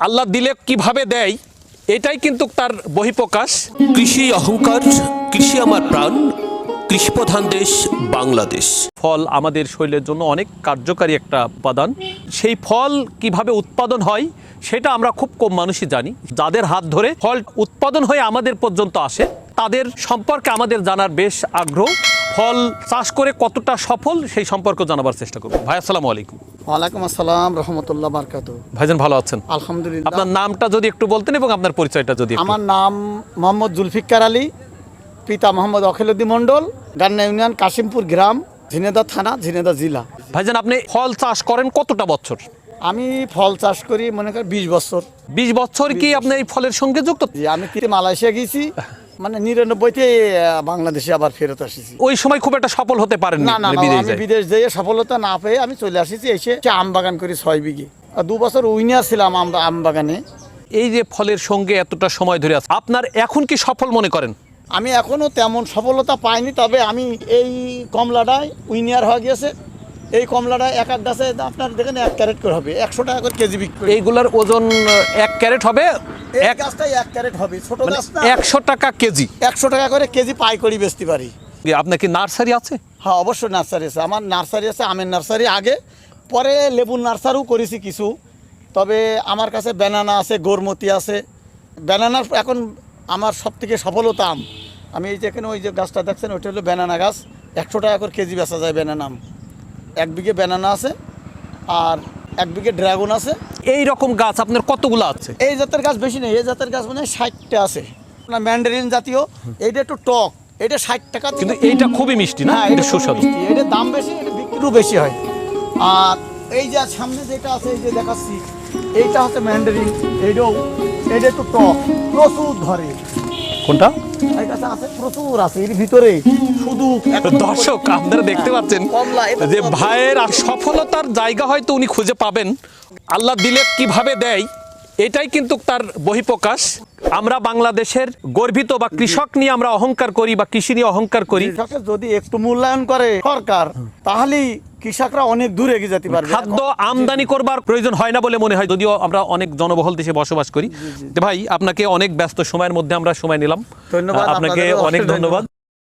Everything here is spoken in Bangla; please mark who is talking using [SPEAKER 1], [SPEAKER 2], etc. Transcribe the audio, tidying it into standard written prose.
[SPEAKER 1] আল্লাহ দিলে কিভাবে দেয় এটাই কিন্তু তার বহিঃপ্রকাশ।
[SPEAKER 2] কৃষি অহংকার, কৃষি আমার প্রাণ, কৃষিপ্রধান দেশ বাংলাদেশ।
[SPEAKER 1] ফল আমাদের শরীরের জন্য অনেক কার্যকারী একটা উপাদান। সেই ফল কিভাবে উৎপাদন হয় সেটা আমরা খুব কম মানুষই জানি। যাদের হাত ধরে ফল উৎপাদন হয়ে আমাদের পর্যন্ত আসে তাদের সম্পর্কে আমাদের জানার বেশ আগ্রহ। ফল চাষ করে কতটা সফল সেই সম্পর্কে জানাবার চেষ্টা করব। ভাই আসসালামু আলাইকুম।
[SPEAKER 3] ওয়ালাইকুম আসসালাম রহমতুল্লাহ বারকাতু।
[SPEAKER 1] ভাইজান ভালো আছেন?
[SPEAKER 3] আলহামদুলিল্লাহ।
[SPEAKER 1] আপনার নামটা যদি একটু বলতেন এবং আপনার পরিচয়টা যদি একটু।
[SPEAKER 3] আমার নাম মোহাম্মদ জুলফিকার আলী, পিতা মোহাম্মদ অখিলউদ্দিন মণ্ডল, গান্না ইউনিয়ন, কাশিমপুর গ্রাম, ঝিনেদা থানা, ঝিনেদা জেলা।
[SPEAKER 1] ভাইজান আপনি ফল চাষ করেন কতটা বছর?
[SPEAKER 3] আমি ফল চাষ করি মনে করি 20 বছর।
[SPEAKER 1] 20 বছর কি আপনি এই ফলের সঙ্গে যুক্ত?
[SPEAKER 3] আমি কি মালয়েশিয়া গেছি, মানে 99-তে বাংলাদেশে আবার ফেরত আসিছি।
[SPEAKER 1] ওই সময় খুব একটা সফল হতে পারেন
[SPEAKER 3] না না, আমি বিদেশ যেয়ে সফলতা না পেয়ে আমি চলে আসিছি। এসে আম বাগান করি 6 বিঘে। 2 বছর উইনার ছিলাম আম বাগানে।
[SPEAKER 1] এই যে ফলের সঙ্গে এতটা সময় ধরে আছে, আপনার এখন কি সফল মনে করেন?
[SPEAKER 3] আমি এখনো তেমন সফলতা পাইনি, তবে আমি এই কমলাটায় উইনার হয়ে গিয়েছে। এই কমলাটা এক এক গাছে আপনার দেখেন 1 ক্যারেট করে হবে, 100 টাকা করে কেজি বিক্রি করি।
[SPEAKER 1] এইগুলার ওজন 1 ক্যারেট হবে,
[SPEAKER 3] এক গাছটাই 1 ক্যারেট হবে, ছোট গাছ না।
[SPEAKER 1] 100 টাকা কেজি।
[SPEAKER 3] 100 টাকা করে কেজি পাইকারি বেচতে পারি।
[SPEAKER 1] আপনার কি নার্সারি আছে?
[SPEAKER 3] হ্যাঁ অবশ্যই নার্সারি আছে, আমার নার্সারি আছে, আমের নার্সারি আগে, পরে লেবুর নার্সারিও করেছি কিছু। তবে আমার কাছে ব্যানানা আছে, গোরমতি আছে। ব্যানানার এখন আমার সবথেকে সফলতা আম। আমি এই যেখানে ওই যে গাছটা দেখছেন ওইটা হলো ব্যানানা গাছ, 100 টাকা করে কেজি বেচা যায় ব্যানানা আম। 1 বিঘে ব্যানানা আছে আর 1 বিঘে ড্রাগন আছে।
[SPEAKER 1] এই রকম গাছ আপনার কতগুলো আছে?
[SPEAKER 3] এই জাতের গাছ বেশি নেই, এই জাতের গাছ মানে 60টা আছে। না ম্যান্ডারিন জাতীয়, এইটা একটু টক, এটা 60 টাকা।
[SPEAKER 1] কিন্তু এইটা খুবই মিষ্টি না?
[SPEAKER 3] হ্যাঁ,
[SPEAKER 1] এটা সুস্বাদু।
[SPEAKER 3] এটার দাম বেশি, এটা বিক্রিও বেশি হয়। আর এই যে সামনে যেটা আছে এই যে দেখাচ্ছি, এইটা হচ্ছে ম্যান্ডারিন। এটা একটু টক, প্রচুর ধরে।
[SPEAKER 1] কোনটা?
[SPEAKER 3] এই গাছে আছে, প্রচুর আছে এর ভিতরে। শুধু
[SPEAKER 1] দর্শক আপনারা দেখতে পাচ্ছেন
[SPEAKER 3] কমলা, এটা
[SPEAKER 1] যে
[SPEAKER 3] কমলা।
[SPEAKER 1] ভাইয়ের সফলতার জায়গা হয়তো উনি খুঁজে পাবেন। আল্লাহ দিলে কিভাবে দেয় এটাই কিন্তু তার বহিঃপ্রকাশ। আমরা বাংলাদেশের গর্বিত বা কৃষক নিয়ে আমরা অহংকার করি বা কৃষি নিয়ে অহংকার করি।
[SPEAKER 3] কৃষকের যদি একটু মূল্যায়ন করে সরকার, তাহলেই কৃষকরা অনেক দূর এগিয়ে যেতে পারবে।
[SPEAKER 1] খাদ্য আমদানি করবার প্রয়োজন হয় না বলে মনে হয়, যদিও আমরা অনেক জনবহুল দেশে বসবাস করি। ভাই আপনাকে অনেক ব্যস্ত সময়ের মধ্যে আমরা সময় নিলাম,
[SPEAKER 3] ধন্যবাদ,
[SPEAKER 1] আপনাকে
[SPEAKER 3] আপনাদেরও
[SPEAKER 1] অনেক
[SPEAKER 3] অশেষ
[SPEAKER 1] ধন্যবাদ।